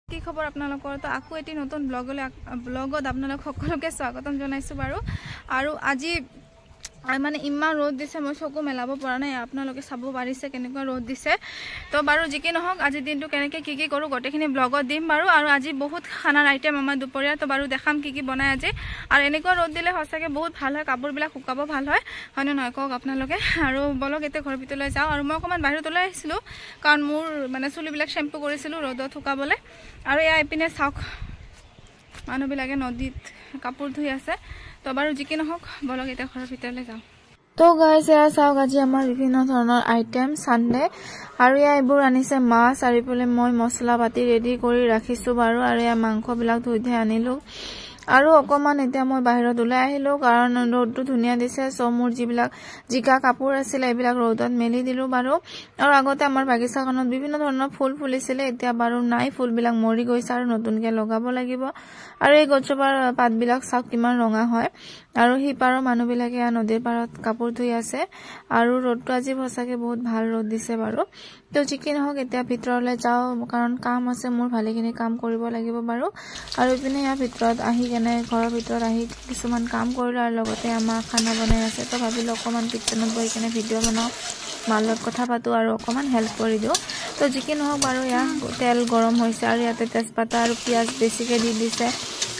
কি খবৰ আপোনালোকৰ তো আকৌ এটি নতুন ব্লগত আপোনালোক সকলোকে স্বাগতম জনাইছো বাৰু আৰু আজি মানে ইমান ৰ'দ দিছে মই চকু মেলাব পৰা নাই আপোনালোকে চাব পাৰিছে কেনেকুৱা ৰ'দ দিছে তো বাৰু যিকি নহওক আজি দিনটো কেনেকৈ কি কি কৰো গটেখিনি ব্লগত দিম বাৰু আৰু আজি বহুত খানাৰ আইটেম আমাৰ দুপৰীয়া তো বাৰু দেখাম কি কি বনাই আজি আৰু এনেকুৱা ৰ'দ দিলে সঁচাকৈ বহুত ভাল হয় কাপোৰবিলাক শুকাব ভাল হয় হয়নে নহয় কওক আপোনালোকে আৰু বলক এতিয়া ঘৰৰ ভিতৰলৈ যাওঁ আৰু মই অকণমান বাহিৰত ওলাই আহিছিলোঁ কাৰণ মোৰ মানে চুলিবিলাক শ্বেম্পু কৰিছিলোঁ ৰ'দত শুকাবলৈ আৰু এয়া ইপিনে চাওক মানুহবিলাকে নদীত কাপোৰ ধুই আছে তো বাৰু যিকি নহওক বলক এতিয়া ঘৰৰ ভিতৰলৈ যাওঁ তো গাইজ এয়া চাওক আজি আমাৰ বিভিন্ন ধৰণৰ আইটেম সানডে আৰু এয়া এইবোৰ আনিছে মাছ আৰু ইফালে মই মছলা পাতি ৰেডি কৰি ৰাখিছোঁ বাৰু আৰু এয়া মাংসবিলাক ধুই আনিলোঁ আৰু অকমান এতিয়া মই বাহিৰত ওলাই আহিলোঁ কাৰণ ৰ'দটো ধুনীয়া দিছে চ মোৰ যিবিলাক জিকা কাপোৰ আছিল এইবিলাক ৰ'দত মেলি দিলোঁ বাৰু আৰু আগতে আমাৰ বাগিচাখনত বিভিন্ন ধৰণৰ ফুল ফুলিছিলে এতিয়া বাৰু নাই ফুলবিলাক মৰি গৈছে আৰু নতুনকৈ লগাব লাগিব আৰু এই গছজোপাৰ পাতবিলাক চাওক কিমান ৰঙা হয় আৰু সিপাৰৰ মানুহবিলাকে নদীৰ পাৰত কাপোৰ ধুই আছে আৰু ৰ'দটো আজি সঁচাকৈ বহুত ভাল ৰ'দ দিছে বাৰু তো যিকি নহওক এতিয়া ভিতৰলৈ যাওঁ কাৰণ কাম আছে মোৰ ভালেখিনি কাম কৰিব লাগিব বাৰু আৰু ইপিনে ইয়াৰ ভিতৰত আহি কেনে ঘৰৰ ভিতৰত আহি কিছুমান কাম কৰিলোঁ আৰু লগতে আমাৰ খানা বনাই আছে তো ভাবিলোঁ অকণমান কিটচেনত বহি কেনে ভিডিঅ' বনাওঁ মাৰ লগত কথা পাতোঁ আৰু অকণমান হেল্প কৰি দিওঁ তো যিকি নহওক বাৰু ইয়াত তেল গৰম হৈছে আৰু ইয়াতে তেজপাতা আৰু পিঁয়াজ বেছিকৈ দি দিছে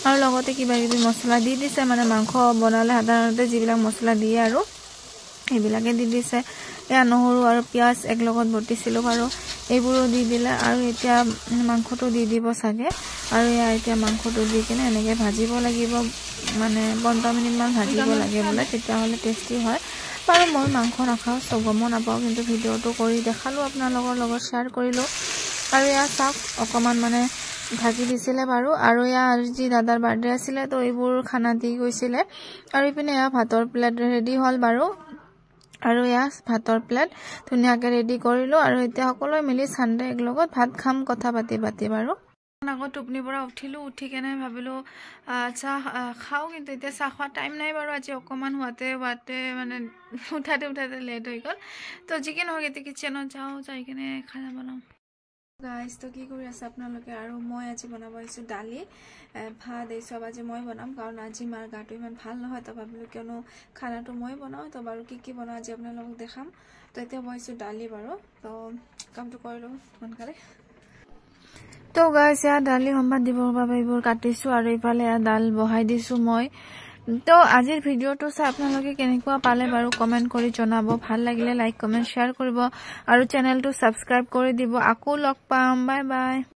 আৰু লগতে কিবা কিবি মছলা দি দিছে মানে মাংস বনালে সাধাৰণতে যিবিলাক মছলা দিয়ে আৰু এইবিলাকে দি দিছে এয়া নহৰু আৰু পিঁয়াজ একলগত বটিছিলোঁ বাৰু এইবোৰো দি দিলে আৰু এতিয়া মাংসটো দি দিব চাগে আৰু এয়া এতিয়া মাংসটো দি কিনে এনেকৈ ভাজিব লাগিব মানে 15 মিনিটমান ভাজিব লাগে বোলে তেতিয়াহ'লে টেষ্টি হয় বাৰু মই মাংস নাখাওঁ চ গমো নাপাওঁ কিন্তু ভিডিঅ'টো কৰি দেখালোঁ আপোনালোকৰ লগত শ্বেয়াৰ কৰিলোঁ আৰু এয়া চাওক অকণমান মানে ঢাকি দিছিলে বাৰু আৰু এয়া আজি দাদাৰ বাৰ্থডে আছিলে তো এইবোৰ খানা দি গৈছিলে আৰু ইপিনে এয়া ভাতৰ প্লেট ৰেডি হ'ল বাৰু আৰু এয়া ভাতৰ প্লেট ধুনীয়াকৈ ৰেডি কৰিলোঁ আৰু এতিয়া সকলোৱে মিলি সানডে একলগত ভাত খাম কথা পাতি বাৰু আগত টোপনিৰ পৰা উঠিলোঁ উঠি কেনে ভাবিলোঁ চাহ খাওঁ কিন্তু এতিয়া চাহ খোৱা টাইম নাই বাৰু আজি অকণমান হোৱাতে মানে উঠাতে লেট হৈ গ'ল তো যিকি নহওক এতিয়া কিটচেনত যাই কেনে খানা বনাওঁ গাইজ তো কি কৰি আছে আপোনালোকে আৰু মই আজি বনাব আহিছোঁ দালি ভাত এই চব আজি মই বনাম কাৰণ আজি মাৰ গাটো ইমান ভাল নহয় তো ভাবিলোঁ কিয়নো খানাটো মই বনাওঁ তো বাৰু কি বনাওঁ আজি আপোনালোকক দেখাম তো এতিয়া বনাইছোঁ দালি বাৰু তো কামটো কৰি লওঁ সোনকালে তো গাইজ এয়া দালি সম্বাদ দিবৰ বাবে এইবোৰ কাটিছোঁ আৰু ইফালে এয়া দাল বহাই দিছোঁ মই তো আজিৰ ভিডিঅ'টো চাই আপোনালোকে কেনেকুৱা পালে বাৰু কমেণ্ট কৰি জনাব ভাল লাগিলে লাইক কমেণ্ট শ্বেয়াৰ কৰিব আৰু চেনেলটো ছাবস্ক্ৰাইব কৰি দিব আকৌ লগ পাম বাই বাই